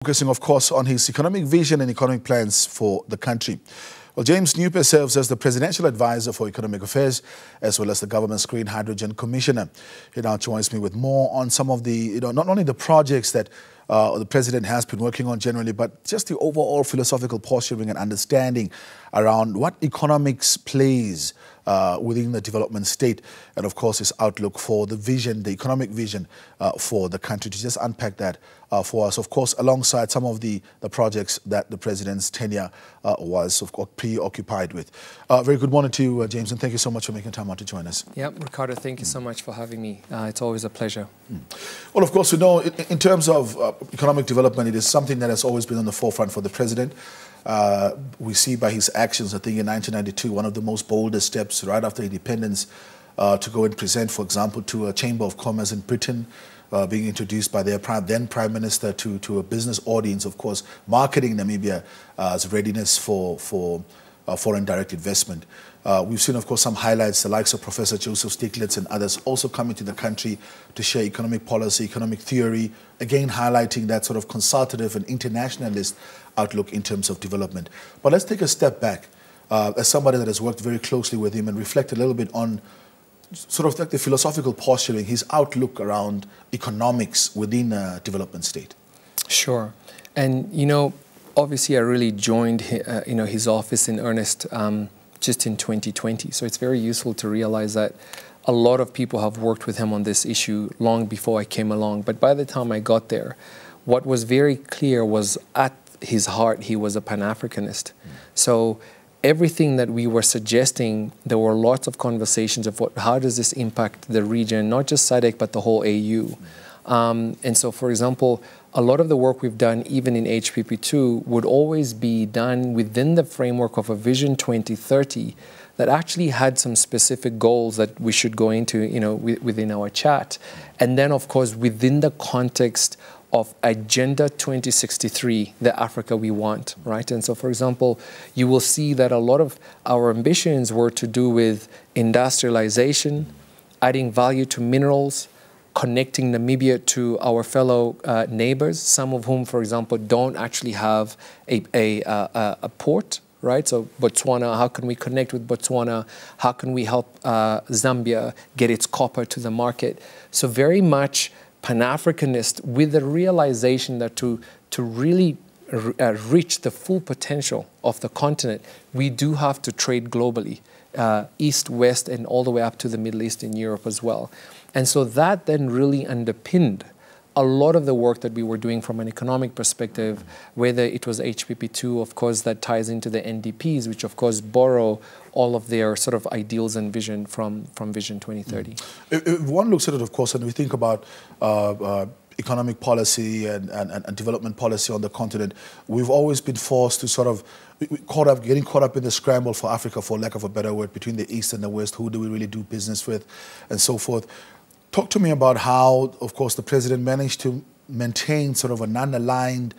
Focusing, of course, on his economic vision and economic plans for the country. Well, James Mnyupe serves as the Presidential Advisor for Economic Affairs, as well as the government's Green Hydrogen Commissioner. He now joins me with more on some of the, not only the projects that the President has been working on generally, but just the overall philosophical posturing and understanding around what economics plays within the development state, and of course his outlook for the vision, the economic vision for the country. To just unpack that for us, of course, alongside some of the projects that the President's tenure was, of course, preoccupied with. Very good morning to you, James, and thank you so much for making time out to join us. Yeah, Ricardo, thank you so much for having me. It's always a pleasure. Well, of course, we know in terms of economic development, it is something that has always been on the forefront for the President. We see by his actions, I think in 1992, one of the most boldest steps right after independence to go and present, for example, to a Chamber of Commerce in Britain, being introduced by their then Prime Minister to a business audience, of course, marketing Namibia's readiness for foreign direct investment. We've seen, of course, some highlights, the likes of Professor Joseph Stiglitz and others also coming to the country to share economic policy, economic theory, again highlighting that sort of consultative and internationalist outlook in terms of development. But let's take a step back as somebody that has worked very closely with him and reflect a little bit on sort of like the philosophical posturing, his outlook around economics within a development state. Sure. And, obviously I really joined, his office in earnest just in 2020. So it's very useful to realize that a lot of people have worked with him on this issue long before I came along. But by the time I got there, what was very clear was at his heart, he was a Pan-Africanist. So everything that we were suggesting, there were lots of conversations of how does this impact the region, not just SADC, but the whole AU. And so, for example, a lot of the work we've done, even in HPP2, would always be done within the framework of a Vision 2030 that actually had some specific goals that we should go into, within our chat. And then, of course, within the context of Agenda 2063, the Africa we want, right? And so, for example, you will see that a lot of our ambitions were to do with industrialization, adding value to minerals, connecting Namibia to our fellow neighbors, some of whom, for example, don't actually have a port, right? So Botswana, how can we connect with Botswana? How can we help Zambia get its copper to the market? So very much Pan-Africanist, with the realization that to really reach the full potential of the continent, we do have to trade globally, east, west, and all the way up to the Middle East and Europe as well. And so that then really underpinned a lot of the work that we were doing from an economic perspective, whether it was HPP2, of course, that ties into the NDPs, which of course borrow all of their sort of ideals and vision from Vision 2030. If one looks at it, of course, and we think about economic policy and development policy on the continent, we've always been forced to sort of getting caught up in the scramble for Africa, for lack of a better word, between the East and the West. Who do we really do business with, and so forth. Talk to me about how, of course, the President managed to maintain sort of an unaligned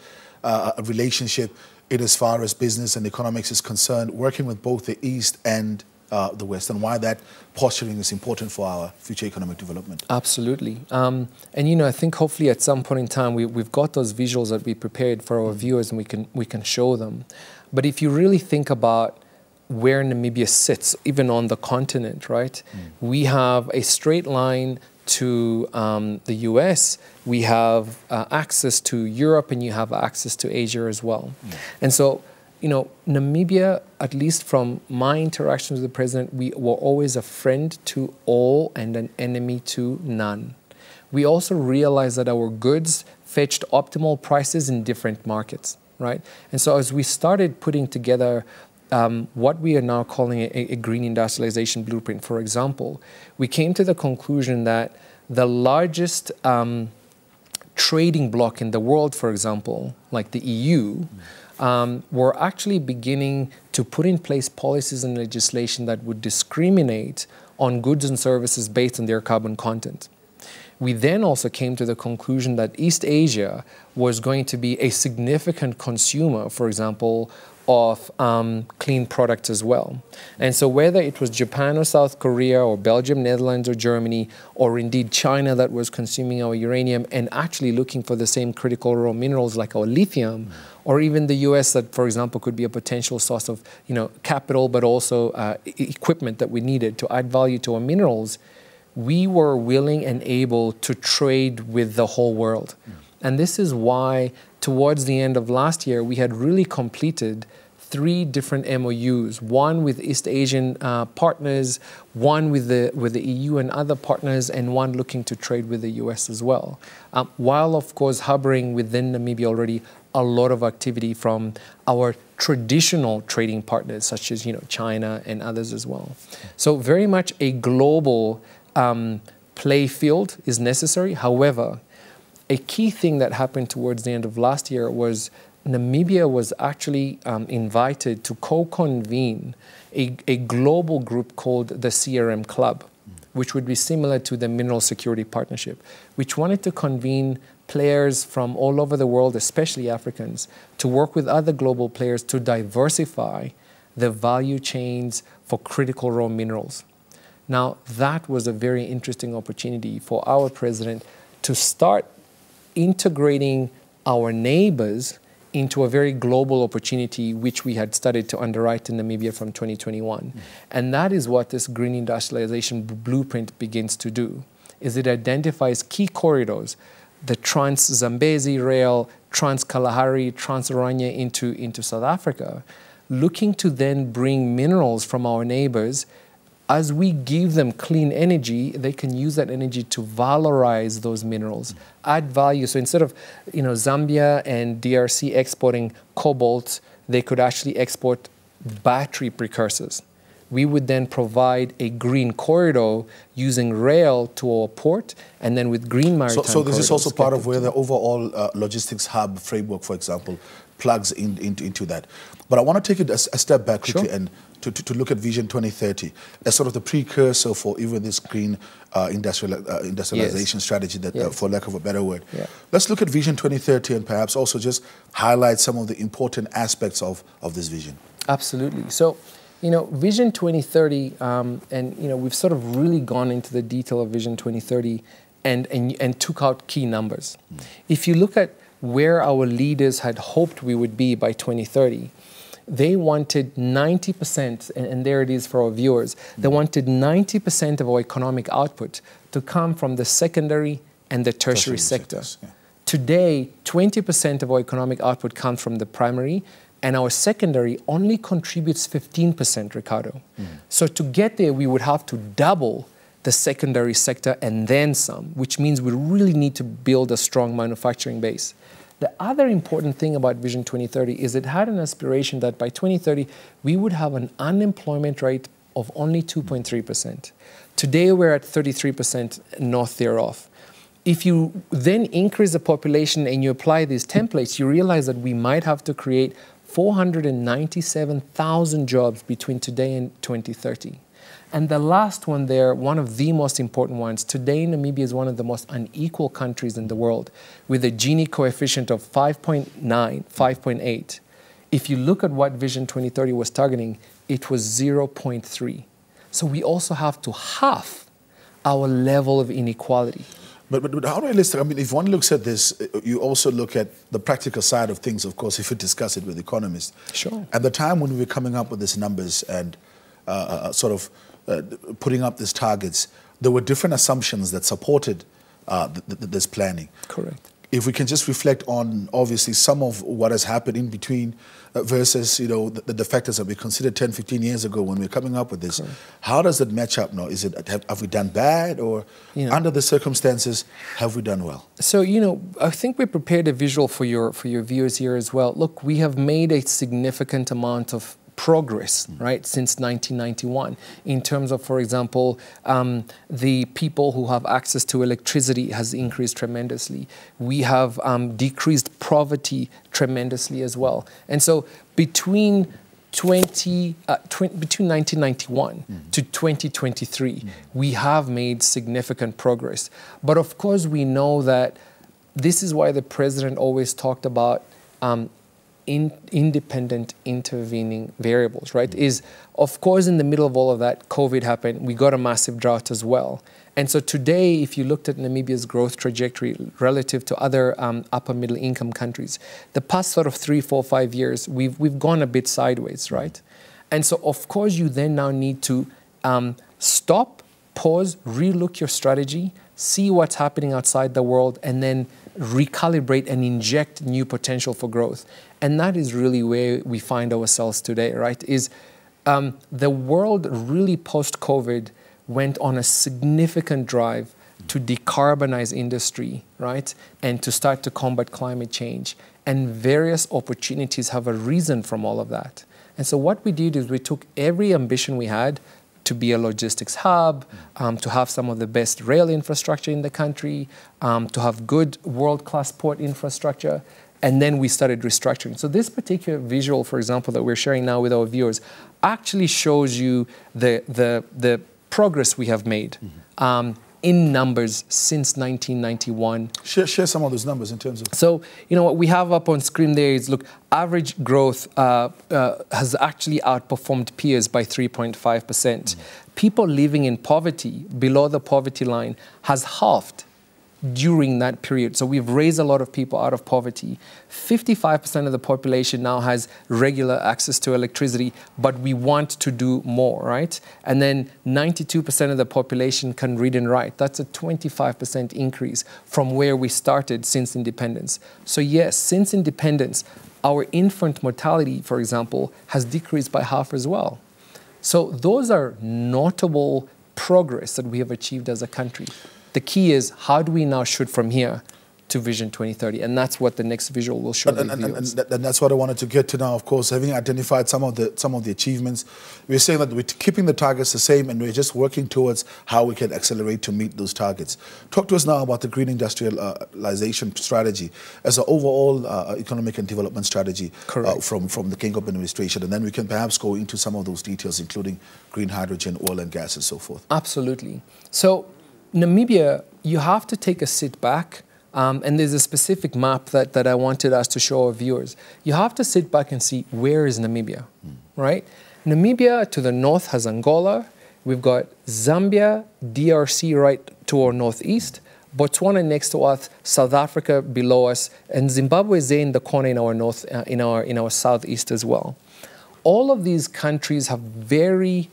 relationship in as far as business and economics is concerned, working with both the East and the West, and why that posturing is important for our future economic development. Absolutely. And, I think hopefully at some point in time, we've got those visuals that we prepared for our viewers, and we can show them. But if you really think about where Namibia sits, even on the continent, right? We have a straight line to the US, we have access to Europe, and you have access to Asia as well. And so, Namibia, at least from my interactions with the President, we were always a friend to all and an enemy to none. We also realized that our goods fetched optimal prices in different markets, right? And so as we started putting together what we are now calling a green industrialization blueprint, for example, we came to the conclusion that the largest trading bloc in the world, for example, like the EU, were actually beginning to put in place policies and legislation that would discriminate on goods and services based on their carbon content. we then also came to the conclusion that East Asia was going to be a significant consumer, for example, of clean products as well. And so whether it was Japan or South Korea or Belgium, Netherlands or Germany, or indeed China that was consuming our uranium and actually looking for the same critical raw minerals like our lithium, or even the US that, for example, could be a potential source of capital, but also equipment that we needed to add value to our minerals, we were willing and able to trade with the whole world. And this is why towards the end of last year, we had really completed 3 different MOUs, one with East Asian partners, one with the EU and other partners, and one looking to trade with the US as well. While, of course, harboring within Namibia already a lot of activity from our traditional trading partners, such as China and others as well. So very much a global play field is necessary. However, a key thing that happened towards the end of last year was Namibia was actually invited to co-convene a global group called the CRM Club, which would be similar to the Mineral Security Partnership, which wanted to convene players from all over the world, especially Africans, to work with other global players to diversify the value chains for critical raw minerals. Now, that was a very interesting opportunity for our president to start integrating our neighbors into a very global opportunity which we had started to underwrite in Namibia from 2021. And that is what this green industrialization blueprint begins to do, is it identifies key corridors, the Trans-Zambezi Rail, Trans-Kalahari, Trans-Oranje into South Africa, looking to then bring minerals from our neighbors. As we give them clean energy, they can use that energy to valorize those minerals, add value. So instead of Zambia and DRC exporting cobalt, they could actually export battery precursors. We would then provide a green corridor using rail to our port, and then with green maritime So this is also part of where the overall logistics hub framework, for example, plugs into that. But I want to take it a step back quickly and to look at Vision 2030 as sort of the precursor for even this green industrialization strategy, that, for lack of a better word. Let's look at Vision 2030 and perhaps also just highlight some of the important aspects of this vision. Absolutely. So, Vision 2030, and we've sort of really gone into the detail of Vision 2030 and took out key numbers. If you look at where our leaders had hoped we would be by 2030, they wanted 90%, and there it is for our viewers, they wanted 90% of our economic output to come from the secondary and the tertiary sectors. Today, 20% of our economic output comes from the primary, and our secondary only contributes 15%, Ricardo. So to get there, we would have to double the secondary sector and then some, which means we really need to build a strong manufacturing base. The other important thing about Vision 2030 is it had an aspiration that by 2030, we would have an unemployment rate of only 2.3%. Today, we're at 33% north thereof. If you then increase the population and you apply these templates, you realize that we might have to create 497,000 jobs between today and 2030. And the last one there, one of the most important ones, today Namibia is one of the most unequal countries in the world with a Gini coefficient of 5.9, 5.8. If you look at what Vision 2030 was targeting, it was 0.3. So we also have to halve our level of inequality. But how realistic? I mean, if one looks at this, you also look at the practical side of things, of course, if you discuss it with economists. Sure. At the time when we were coming up with these numbers and putting up these targets, there were different assumptions that supported this planning. Correct. If we can just reflect on, obviously, some of what has happened in between versus, the factors that we considered 10, 15 years ago when we were coming up with this. Correct. How does it match up now? Is it, have we done bad, or under the circumstances, have we done well? So, I think we prepared a visual for your viewers here as well. Look, we have made a significant amount of progress, right, since 1991 in terms of, for example, the people who have access to electricity has increased tremendously. We have decreased poverty tremendously as well. And so between between 1991 to 2023, we have made significant progress. But of course, we know that this is why the president always talked about independent intervening variables, right? Is, of course, in the middle of all of that, COVID happened. We got a massive drought as well. And so today, if you looked at Namibia's growth trajectory relative to other upper middle income countries, the past sort of 3, 4, 5 years, we've gone a bit sideways, right? And so, of course, you then now need to stop, pause, relook your strategy, see what's happening outside the world, and then recalibrate and inject new potential for growth. And that is really where we find ourselves today, right? Is the world really post-COVID went on a significant drive to decarbonize industry, right? And to start to combat climate change. And various opportunities have arisen from all of that. And so what we did is we took every ambition we had to be a logistics hub, to have some of the best rail infrastructure in the country, to have good world-class port infrastructure, and then we started restructuring. So this particular visual, for example, that we're sharing now with our viewers, actually shows you the progress we have made in numbers since 1991. Share some of those numbers in terms of... So, you know, what we have up on screen there is, look, average growth has actually outperformed peers by 3.5%. People living in poverty, below the poverty line, has halved during that period. So we've raised a lot of people out of poverty. 55% of the population now has regular access to electricity, but we want to do more, right? And then 92% of the population can read and write. That's a 25% increase from where we started since independence. So yes, since independence, our infant mortality, for example, has decreased by half as well. So those are notable progress that we have achieved as a country. The key is, how do we now shoot from here to Vision 2030? And that's what the next visual will show. And that's what I wanted to get to now, of course, having identified some of the achievements. We're saying that we're keeping the targets the same and we're just working towards how we can accelerate to meet those targets. Talk to us now about the green industrialization strategy as an overall economic and development strategy from the Geingob administration. And then we can perhaps go into some of those details, including green hydrogen, oil and gas, and so forth. Absolutely. So Namibia, you have to take a sit back, and there's a specific map that I wanted us to show our viewers. You have to sit back and see, where is Namibia, right? Namibia to the north has Angola. We've got Zambia, DRC right to our northeast, Botswana next to us, South Africa below us, and Zimbabwe is there in the corner in our north, in our southeast as well. All of these countries have very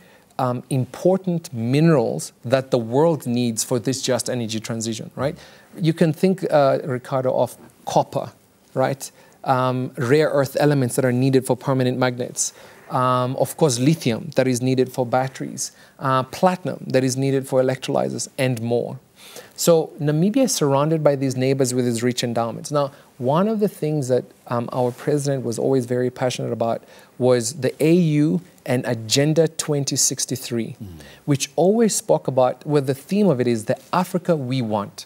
important minerals that the world needs for this just energy transition, right? You can think, Ricardo, of copper, right? Rare earth elements that are needed for permanent magnets. Of course, lithium that is needed for batteries. Platinum that is needed for electrolyzers, and more. So Namibia is surrounded by these neighbors with its rich endowments. Now, one of the things that our president was always very passionate about was the AU and Agenda 2063, which always spoke about, well, the theme of it is the Africa we want.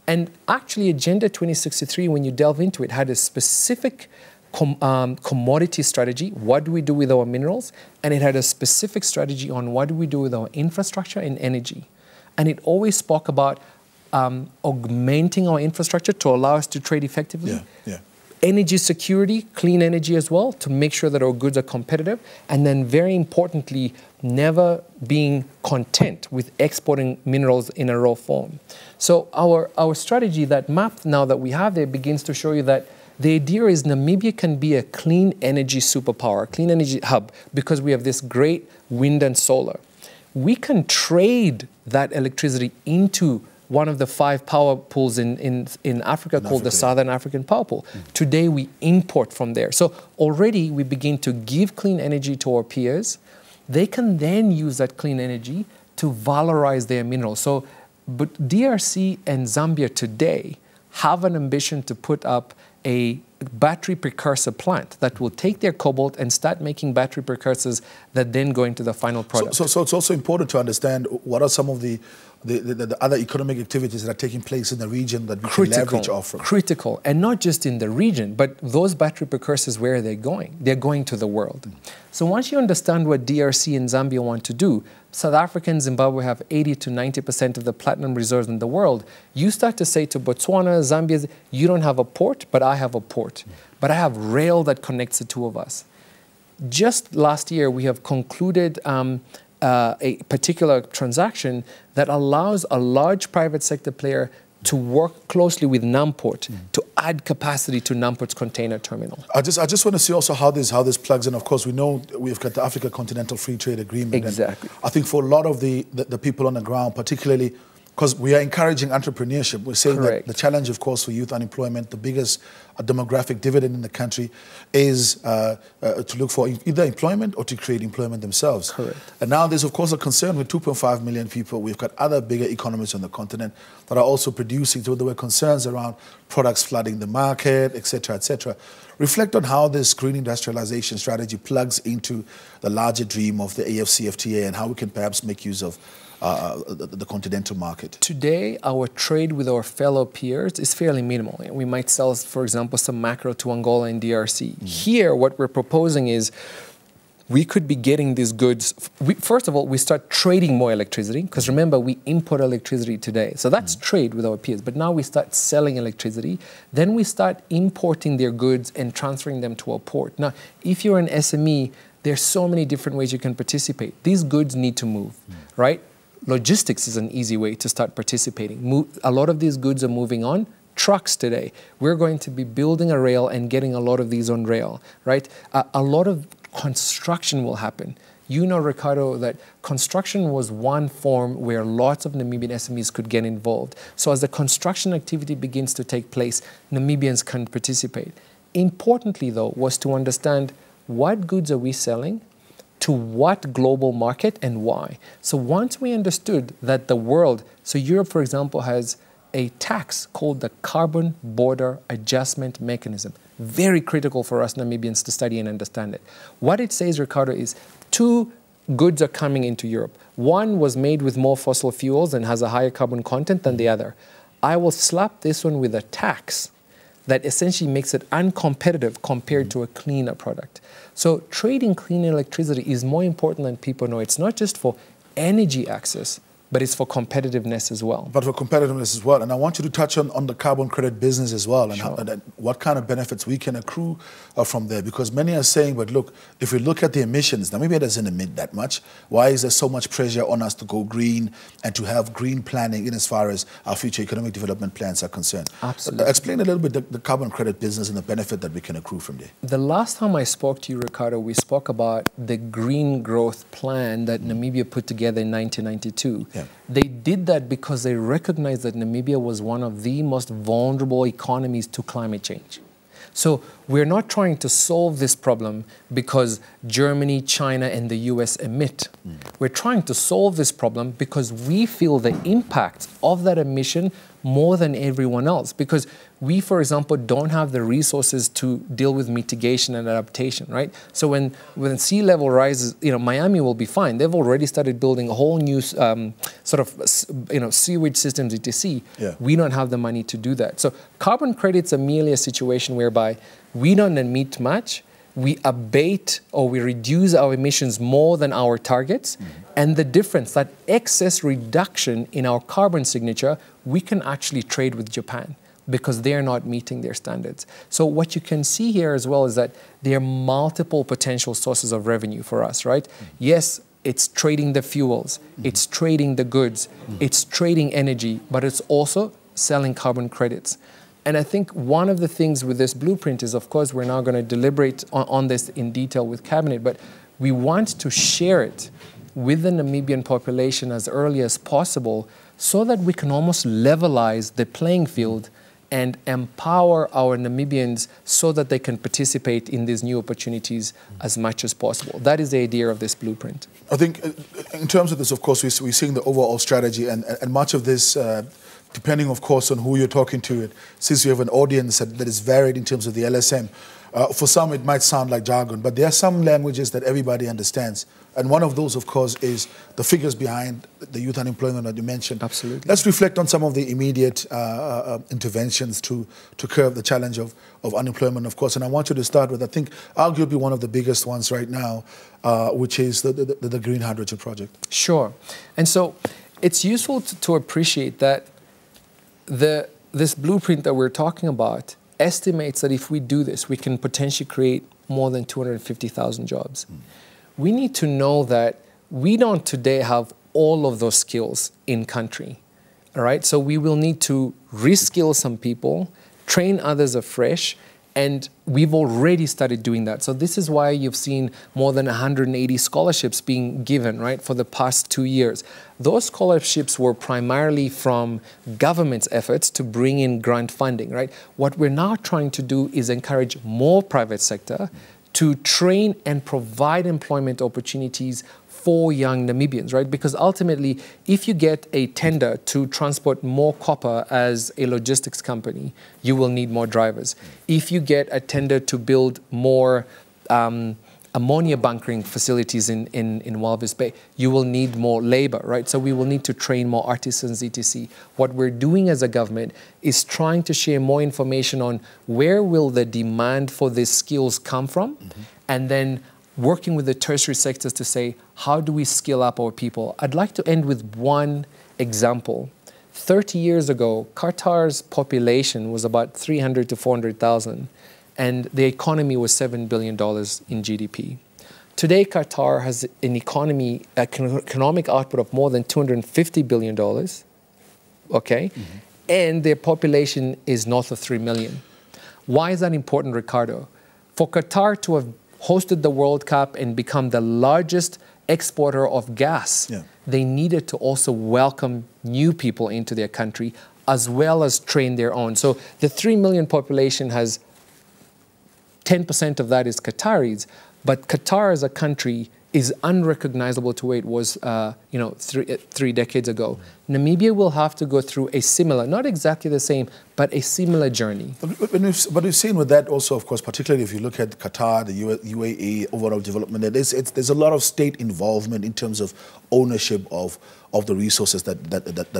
And actually, Agenda 2063, when you delve into it, had a specific commodity strategy. What do we do with our minerals? And it had a specific strategy on what do we do with our infrastructure and energy. And it always spoke about augmenting our infrastructure to allow us to trade effectively. Energy security, clean energy as well, to make sure that our goods are competitive. And then very importantly, never being content with exporting minerals in a raw form. So our strategy, that map now that we have there, begins to show you that the idea is Namibia can be a clean energy superpower, clean energy hub, because we have this great wind and solar. We can trade that electricity into one of the 5 power pools in Africa called the Southern African Power Pool. Today we import from there. So already we begin to give clean energy to our peers. They can then use that clean energy to valorize their minerals. So, but DRC and Zambia today have an ambition to put up a battery precursor plant that will take their cobalt and start making battery precursors that then go into the final product. So it's also important to understand what are some of the other economic activities that are taking place in the region that we can leverage off from. Critical, and not just in the region, but those battery precursors, where are they going? They're going to the world. So once you understand what DRC and Zambia want to do, South Africa and Zimbabwe have 80 to 90% of the platinum reserves in the world. You start to say to Botswana, Zambia, you don't have a port, but I have a port. But I have rail that connects the two of us. Just last year, we have concluded a particular transaction that allows a large private sector player to work closely with Namport to add capacity to Namport's container terminal. I just want to see also how this plugs in. Of course, we know we've got the Africa Continental Free Trade Agreement. Exactly. I think for a lot of the people on the ground, particularly because we are encouraging entrepreneurship. We're saying Correct. that the challenge, of course, for youth unemployment, the biggest demographic dividend in the country is to look for either employment or to create employment themselves. Correct. And now there's, of course, a concern with 2.5 million people. We've got other bigger economies on the continent that are also producing. So there were concerns around products flooding the market, et cetera, et cetera. Reflect on how this green industrialization strategy plugs into the larger dream of the AFCFTA and how we can perhaps make use of the continental market. Today, our trade with our fellow peers is fairly minimal. We might sell, for example, some macro to Angola and DRC. Here, what we're proposing is we could be getting these goods. First of all, we start trading more electricity, because remember, we import electricity today. So that's trade with our peers. But now we start selling electricity. Then we start importing their goods and transferring them to a port. Now, if you're an SME, there's so many different ways you can participate. These goods need to move, right? Logistics is an easy way to start participating. A lot of these goods are moving on trucks today. We're going to be building a rail and getting a lot of these on rail, right? A lot of construction will happen. You know, Ricardo, that construction was one form where lots of Namibian SMEs could get involved. So as the construction activity begins to take place, Namibians can participate. Importantly, though, was to understand what goods are we selling, to what global market, and why. So once we understood that the world, so Europe, for example, has a tax called the Carbon Border Adjustment Mechanism. Very critical for us Namibians to study and understand it. What it says, Ricardo, is two goods are coming into Europe. One was made with more fossil fuels and has a higher carbon content than the other. I will slap this one with a tax that essentially makes it uncompetitive compared to a cleaner product. So trading clean electricity is more important than people know. It's not just for energy access, but it's for competitiveness as well. But for competitiveness as well. And I want you to touch on the carbon credit business as well, and, Sure. and what kind of benefits we can accrue from there. Because many are saying, but look, if we look at the emissions, Namibia doesn't emit that much. Why is there so much pressure on us to go green and to have green planning in as far as our future economic development plans are concerned? Absolutely. Explain a little bit the carbon credit business and the benefit that we can accrue from there. The last time I spoke to you, Ricardo, we spoke about the green growth plan that Namibia put together in 1992. Yeah. They did that because they recognized that Namibia was one of the most vulnerable economies to climate change. So we're not trying to solve this problem because Germany, China, and the US emit. We're trying to solve this problem because we feel the impact of that emission more than everyone else. Because we, for example, don't have the resources to deal with mitigation and adaptation, right? So when sea level rises, you know, Miami will be fine. They've already started building a whole new sewage systems etc. Yeah. We don't have the money to do that. So carbon credits are merely a situation whereby we don't emit much, we abate or we reduce our emissions more than our targets, and the difference, that excess reduction in our carbon signature, we can actually trade with Japan because they're not meeting their standards. So what you can see here as well is that there are multiple potential sources of revenue for us, right? Yes, it's trading the fuels, it's trading the goods, it's trading energy, but it's also selling carbon credits. And I think one of the things with this blueprint is, of course, we're now going to deliberate on this in detail with Cabinet, but we want to share it with the Namibian population as early as possible so that we can almost levelize the playing field and empower our Namibians so that they can participate in these new opportunities as much as possible. That is the idea of this blueprint. I think in terms of this, of course, we're seeing the overall strategy and much of this depending, of course, on who you're talking to, since you have an audience that is varied in terms of the LSM, for some it might sound like jargon, but there are some languages that everybody understands. And one of those, of course, is the figures behind the youth unemployment that you mentioned. Absolutely. Let's reflect on some of the immediate interventions to curb the challenge of unemployment, of course. And I want you to start with, I think, arguably one of the biggest ones right now, which is the green hydrogen project. Sure. And so it's useful to appreciate that this blueprint that we're talking about estimates that if we do this, we can potentially create more than 250,000 jobs. We need to know that we don't today have all of those skills in country, all right? So we will need to reskill some people, train others afresh, and we've already started doing that. So this is why you've seen more than 180 scholarships being given, right, for the past 2 years. Those scholarships were primarily from government's efforts to bring in grant funding, right? What we're now trying to do is encourage more private sector to train and provide employment opportunities for young Namibians, right? Because ultimately, if you get a tender to transport more copper as a logistics company, you will need more drivers. If you get a tender to build more ammonia bunkering facilities in Walvis Bay, you will need more labor, right? So we will need to train more artisans, etc. What we're doing as a government is trying to share more information on where will the demand for these skills come from, and then working with the tertiary sectors to say, how do we skill up our people? I'd like to end with one example. 30 years ago, Qatar's population was about 300 to 400,000, and the economy was $7 billion in GDP. Today, Qatar has an economic output of more than $250 billion, okay? And their population is north of 3 million. Why is that important, Ricardo? For Qatar to have hosted the World Cup and become the largest exporter of gas, they needed to also welcome new people into their country as well as train their own. So the 3 million population has 10% of that is Qataris, but Qatar as a country is unrecognizable to where it was, three decades ago. Namibia will have to go through a similar, not exactly the same, but a similar journey. But we've seen with that also, of course, particularly if you look at Qatar, the UAE, overall development, there's a lot of state involvement in terms of ownership of the resources that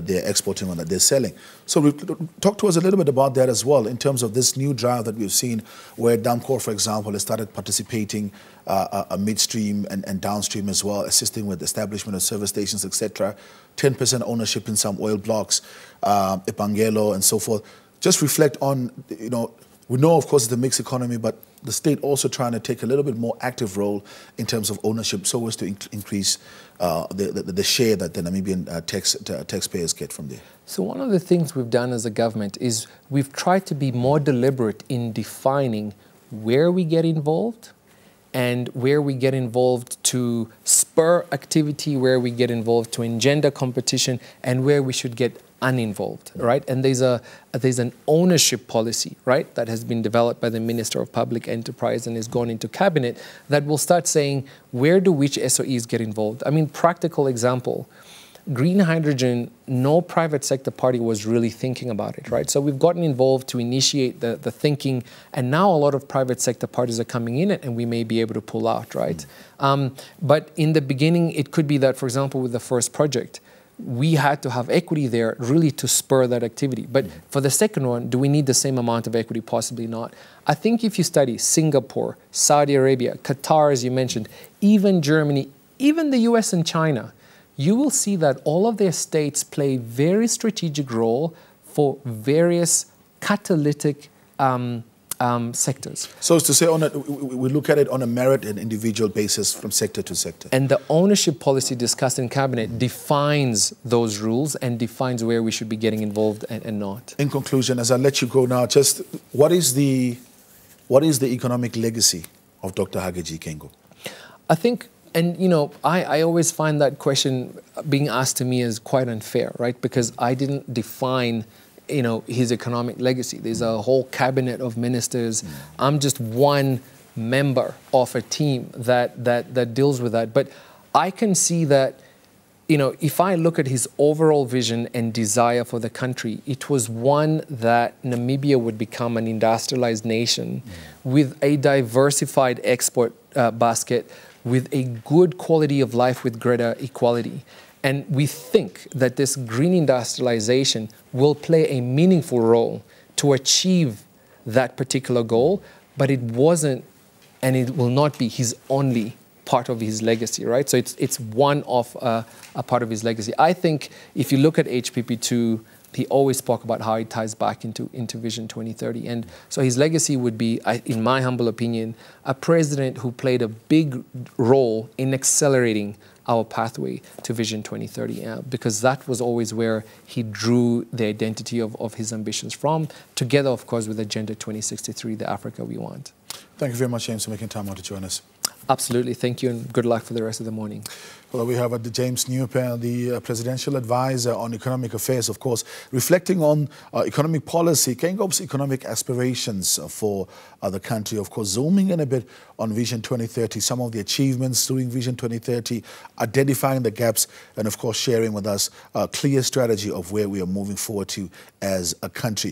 they're exporting or that they're selling. So talk to us a little bit about that as well, in terms of this new drive that we've seen, where Damcor, for example, has started participating midstream and downstream as well, assisting with establishment of service stations, etc. 10% ownership in some oil blocks, Ipangelo and so forth. Just reflect on, we know, of course, it's a mixed economy, but the state also trying to take a little bit more active role in terms of ownership, so as to increase the share that the Namibian taxpayers get from there. So one of the things we've done as a government is we've tried to be more deliberate in defining where we get involved, and where we get involved to spur activity, where we get involved to engender competition, and where we should get uninvolved, right? And there's an ownership policy, right, that has been developed by the Minister of Public Enterprise and has gone into cabinet that will start saying, where do which SOEs get involved? I mean, practical example, green hydrogen, no private sector party was really thinking about it, right? So we've gotten involved to initiate the thinking, and now a lot of private sector parties are coming in it, and we may be able to pull out, right? But in the beginning, it could be that, for example, with the first project, we had to have equity there really to spur that activity. But for the second one, do we need the same amount of equity? Possibly not. I think if you study Singapore, Saudi Arabia, Qatar, as you mentioned, even Germany, even the US and China, you will see that all of their states play a very strategic role for various catalytic sectors. So as to say, we look at it on a merit and individual basis from sector to sector. And the ownership policy discussed in cabinet defines those rules and defines where we should be getting involved and not. In conclusion, as I let you go now, just what is the economic legacy of Dr. Hage Geingob? I think, and I always find that question being asked to me is quite unfair, right? Because I didn't define his economic legacy. There's a whole cabinet of ministers. I'm just one member of a team that deals with that. But I can see that if I look at his overall vision and desire for the country, it was one that Namibia would become an industrialized nation with a diversified export basket, with a good quality of life with greater equality. And we think that this green industrialization will play a meaningful role to achieve that particular goal, but it wasn't, and it will not be his only part of his legacy, right? So it's one of a part of his legacy. I think if you look at HPP2, he always spoke about how it ties back into Vision 2030. And so his legacy would be, in my humble opinion, a president who played a big role in accelerating our pathway to Vision 2030, because that was always where he drew the identity of his ambitions from, together, of course, with Agenda 2063, the Africa we want. Thank you very much, James, for making time out to join us. Absolutely. Thank you, and good luck for the rest of the morning. Well, we have James Mnyupe, the presidential advisor on economic affairs, of course, reflecting on economic policy, Geingob's economic aspirations for the country, of course, zooming in a bit on Vision 2030, some of the achievements during Vision 2030, identifying the gaps, and, of course, sharing with us a clear strategy of where we are moving forward to as a country.